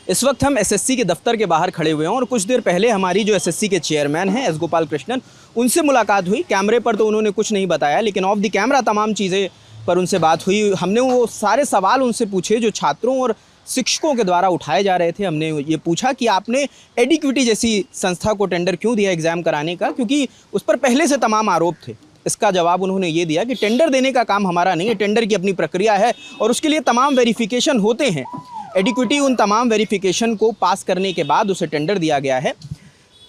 इस वक्त हम एसएससी के दफ्तर के बाहर खड़े हुए हैं और कुछ देर पहले हमारी जो एसएससी के चेयरमैन हैं एस गोपाल कृष्णन, उनसे मुलाकात हुई। कैमरे पर तो उन्होंने कुछ नहीं बताया, लेकिन ऑफ द कैमरा तमाम चीज़ें पर उनसे बात हुई। हमने वो सारे सवाल उनसे पूछे जो छात्रों और शिक्षकों के द्वारा उठाए जा रहे थे। हमने ये पूछा कि आपने एडिक्विटी जैसी संस्था को टेंडर क्यों दिया एग्ज़ाम कराने का, क्योंकि उस पर पहले से तमाम आरोप थे। इसका जवाब उन्होंने ये दिया कि टेंडर देने का काम हमारा नहीं है, टेंडर की अपनी प्रक्रिया है और उसके लिए तमाम वेरिफिकेशन होते हैं। एडिक्विटी उन तमाम वेरिफिकेशन को पास करने के बाद उसे टेंडर दिया गया है,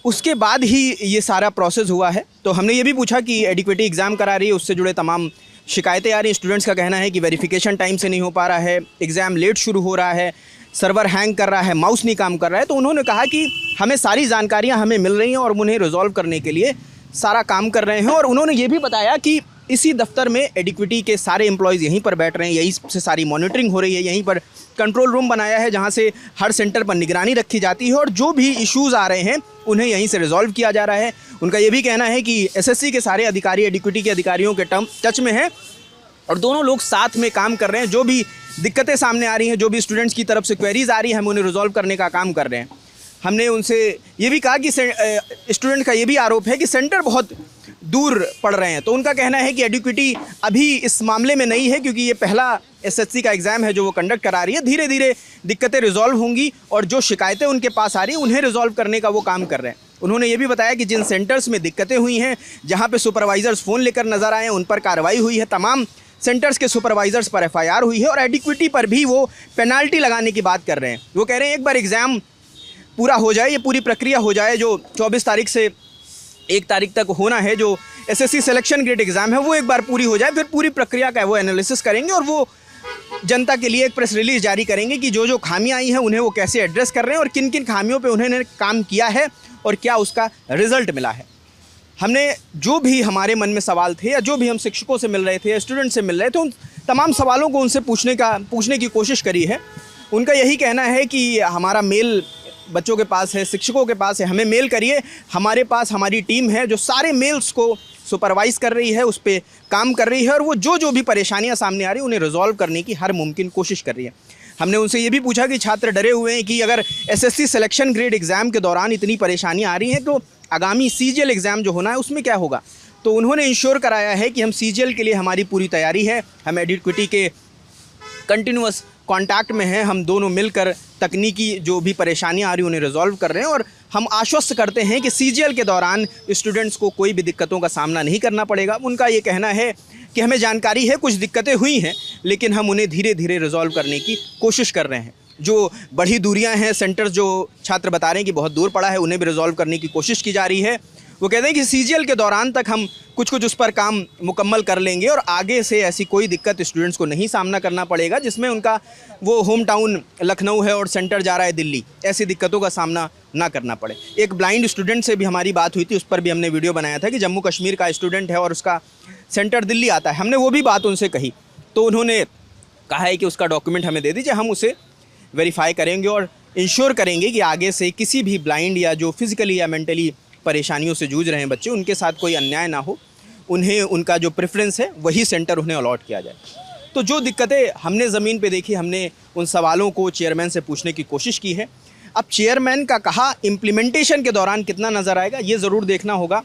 उसके बाद ही ये सारा प्रोसेस हुआ है। तो हमने ये भी पूछा कि एडिक्विटी एग्ज़ाम करा रही है, उससे जुड़े तमाम शिकायतें आ रही हैं। स्टूडेंट्स का कहना है कि वेरिफिकेशन टाइम से नहीं हो पा रहा है, एग्ज़ाम लेट शुरू हो रहा है, सर्वर हैंग कर रहा है, माउस नहीं काम कर रहा है। तो उन्होंने कहा कि हमें सारी जानकारियाँ हमें मिल रही हैं और उन्हें रिजॉल्व करने के लिए सारा काम कर रहे हैं। और उन्होंने ये भी बताया कि इसी दफ्तर में एडिक्विटी के सारे एम्प्लॉयज़ यहीं पर बैठ रहे हैं, यहीं से सारी मॉनिटरिंग हो रही है, यहीं पर कंट्रोल रूम बनाया है जहां से हर सेंटर पर निगरानी रखी जाती है और जो भी इश्यूज़ आ रहे हैं उन्हें यहीं से रिजॉल्व किया जा रहा है। उनका ये भी कहना है कि एसएससी के सारे अधिकारी एडिक्विटी के अधिकारियों के टच में हैं और दोनों लोग साथ में काम कर रहे हैं। जो भी दिक्कतें सामने आ रही हैं, जो भी स्टूडेंट्स की तरफ से क्वेरीज आ रही हैं, हम उन्हें रिजॉल्व करने का काम कर रहे हैं। हमने उनसे ये भी कहा कि स्टूडेंट का ये भी आरोप है कि सेंटर बहुत दूर पड़ रहे हैं। तो उनका कहना है कि एडिक्विटी अभी इस मामले में नहीं है, क्योंकि ये पहला एसएससी का एग्ज़ाम है जो वो कंडक्ट करा रही है। धीरे धीरे दिक्कतें रिजॉल्व होंगी और जो शिकायतें उनके पास आ रही हैं उन्हें रिजॉल्व करने का वो काम कर रहे हैं। उन्होंने ये भी बताया कि जिन सेंटर्स में दिक्कतें हुई हैं, जहाँ पे सुपरवाइज़र्स फ़ोन लेकर नज़र आए हैं, उन पर कार्रवाई हुई है। तमाम सेंटर्स के सुपरवाइज़र्स पर एफआईआर हुई है और एडिक्विटी पर भी वो पेनाल्टी लगाने की बात कर रहे हैं। वो कह रहे हैं एक बार एग्ज़ाम पूरा हो जाए, ये पूरी प्रक्रिया हो जाए जो 24 तारीख से 1 तारीख तक होना है, जो एसएससी सिलेक्शन ग्रेड एग्ज़ाम है, वो एक बार पूरी हो जाए, फिर पूरी प्रक्रिया का वो एनालिसिस करेंगे और वो जनता के लिए एक प्रेस रिलीज़ जारी करेंगे कि जो जो खामियां आई हैं उन्हें वो कैसे एड्रेस कर रहे हैं और किन किन खामियों पे उन्होंने काम किया है और क्या उसका रिज़ल्ट मिला है। हमने जो भी हमारे मन में सवाल थे या जो भी हम शिक्षकों से मिल रहे थे या स्टूडेंट से मिल रहे थे, उन तमाम सवालों को उनसे पूछने की कोशिश करी है। उनका यही कहना है कि हमारा मेल बच्चों के पास है, शिक्षकों के पास है, हमें मेल करिए। हमारे पास हमारी टीम है जो सारे मेल्स को सुपरवाइज़ कर रही है, उस पर काम कर रही है और वो जो भी परेशानियां सामने आ रही हैं उन्हें रिजॉल्व करने की हर मुमकिन कोशिश कर रही है। हमने उनसे ये भी पूछा कि छात्र डरे हुए हैं कि अगर एसएससी सिलेक्शन ग्रेड एग्ज़ाम के दौरान इतनी परेशानियाँ आ रही हैं तो आगामी सीजीएल एग्ज़ाम जो होना है उसमें क्या होगा। तो उन्होंने इंश्योर कराया है कि हम सीजीएल के लिए हमारी पूरी तैयारी है, हम एडिक्विटी के कंटिन्यूअस कांटेक्ट में हैं, हम दोनों मिलकर तकनीकी जो भी परेशानियां आ रही हैं उन्हें रिजॉल्व कर रहे हैं और हम आश्वस्त करते हैं कि सीजीएल के दौरान स्टूडेंट्स को कोई भी दिक्कतों का सामना नहीं करना पड़ेगा। उनका ये कहना है कि हमें जानकारी है कुछ दिक्कतें हुई हैं, लेकिन हम उन्हें धीरे धीरे रिजॉल्व करने की कोशिश कर रहे हैं। जो बड़ी दूरियाँ हैं, सेंटर्स जो छात्र बता रहे हैं कि बहुत दूर पड़ा है, उन्हें भी रिजॉल्व करने की कोशिश की जा रही है। वो कहते हैं कि सीजीएल के दौरान तक हम कुछ उस पर काम मुकम्मल कर लेंगे और आगे से ऐसी कोई दिक्कत स्टूडेंट्स को नहीं सामना करना पड़ेगा जिसमें उनका वो होम टाउन लखनऊ है और सेंटर जा रहा है दिल्ली, ऐसी दिक्कतों का सामना ना करना पड़े। एक ब्लाइंड स्टूडेंट से भी हमारी बात हुई थी, उस पर भी हमने वीडियो बनाया था कि जम्मू कश्मीर का स्टूडेंट है और उसका सेंटर दिल्ली आता है। हमने वो भी बात उनसे कही तो उन्होंने कहा है कि उसका डॉक्यूमेंट हमें दे दीजिए, हम उसे वेरीफाई करेंगे और इंश्योर करेंगे कि आगे से किसी भी ब्लाइंड या जो फिज़िकली या मेंटली परेशानियों से जूझ रहे हैं बच्चे, उनके साथ कोई अन्याय ना हो, उन्हें उनका जो प्रेफरेंस है वही सेंटर उन्हें अलॉट किया जाए। तो जो दिक्कतें हमने ज़मीन पे देखी, हमने उन सवालों को चेयरमैन से पूछने की कोशिश की है। अब चेयरमैन का कहा इम्प्लीमेंटेशन के दौरान कितना नज़र आएगा ये ज़रूर देखना होगा,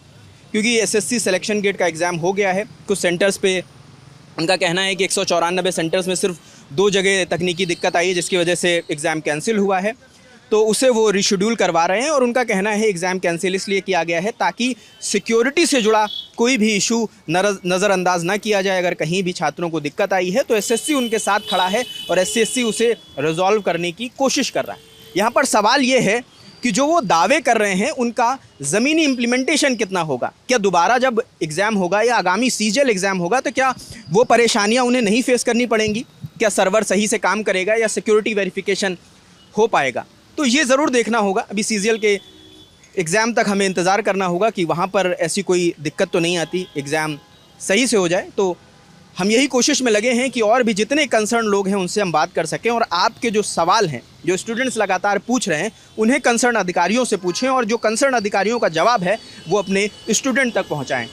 क्योंकि एसएससी सिलेक्शन गेट का एग्ज़ाम हो गया है। कुछ सेंटर्स पे उनका कहना है कि 194 सेंटर्स में सिर्फ 2 जगह तकनीकी दिक्कत आई है जिसकी वजह से एग्ज़ाम कैंसिल हुआ है, तो उसे वो रीशेड्यूल करवा रहे हैं। और उनका कहना है एग्ज़ाम कैंसिल इसलिए किया गया है ताकि सिक्योरिटी से जुड़ा कोई भी इशू नज़रअंदाज ना किया जाए। अगर कहीं भी छात्रों को दिक्कत आई है तो एसएससी उनके साथ खड़ा है और एसएससी उसे रिजॉल्व करने की कोशिश कर रहा है। यहाँ पर सवाल ये है कि जो वो दावे कर रहे हैं उनका ज़मीनी इम्प्लीमेंटेशन कितना होगा। क्या दोबारा जब एग्ज़ाम होगा या आगामी सीजीएल एग्ज़ाम होगा तो क्या वो परेशानियाँ उन्हें नहीं फेस करनी पड़ेंगी? क्या सर्वर सही से काम करेगा या सिक्योरिटी वेरिफिकेशन हो पाएगा? तो ये ज़रूर देखना होगा। अभी सीजीएल के एग्ज़ाम तक हमें इंतज़ार करना होगा कि वहाँ पर ऐसी कोई दिक्कत तो नहीं आती, एग्ज़ाम सही से हो जाए। तो हम यही कोशिश में लगे हैं कि और भी जितने कंसर्न लोग हैं उनसे हम बात कर सकें और आपके जो सवाल हैं, जो स्टूडेंट्स लगातार पूछ रहे हैं, उन्हें कंसर्न अधिकारियों से पूछें और जो कंसर्न अधिकारियों का जवाब है वो अपने स्टूडेंट तक पहुँचाएँ।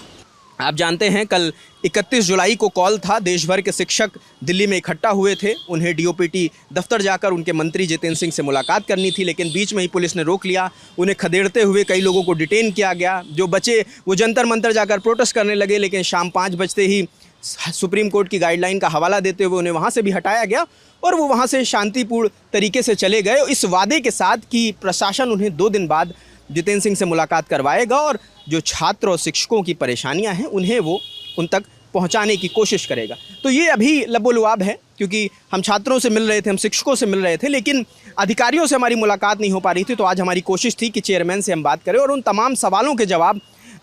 आप जानते हैं कल 31 जुलाई को कॉल था, देश भर के शिक्षक दिल्ली में इकट्ठा हुए थे, उन्हें डीओपीटी दफ्तर जाकर उनके मंत्री जितेंद्र सिंह से मुलाकात करनी थी, लेकिन बीच में ही पुलिस ने रोक लिया। उन्हें खदेड़ते हुए कई लोगों को डिटेन किया गया। जो बचे वो जंतर मंतर जाकर प्रोटेस्ट करने लगे, लेकिन शाम 5 बजते ही सुप्रीम कोर्ट की गाइडलाइन का हवाला देते हुए उन्हें वहाँ से भी हटाया गया और वो वहाँ से शांतिपूर्ण तरीके से चले गए, इस वादे के साथ कि प्रशासन उन्हें 2 दिन बाद जितेंद्र सिंह से मुलाकात करवाएगा और जो छात्र और शिक्षकों की परेशानियां हैं उन्हें वो उन तक पहुंचाने की कोशिश करेगा। तो ये अभी लबोलुआब है, क्योंकि हम छात्रों से मिल रहे थे, हम शिक्षकों से मिल रहे थे, लेकिन अधिकारियों से हमारी मुलाकात नहीं हो पा रही थी। तो आज हमारी कोशिश थी कि चेयरमैन से हम बात करें और उन तमाम सवालों के जवाब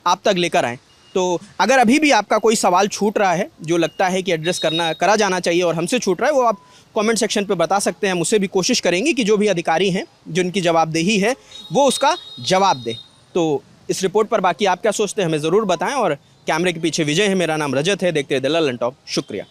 आप तक लेकर आएँ। तो अगर अभी भी आपका कोई सवाल छूट रहा है जो लगता है कि एड्रेस करा जाना चाहिए और हमसे छूट रहा है, वो आप कमेंट सेक्शन पे बता सकते हैं। हम उससे भी कोशिश करेंगे कि जो भी अधिकारी हैं जिनकी जवाबदेही है वो उसका जवाब दें। तो इस रिपोर्ट पर बाकी आप क्या सोचते हैं हमें ज़रूर बताएं। और कैमरे के पीछे विजय है, मेरा नाम रजत है। देखते हैं द ललन टॉप। शुक्रिया।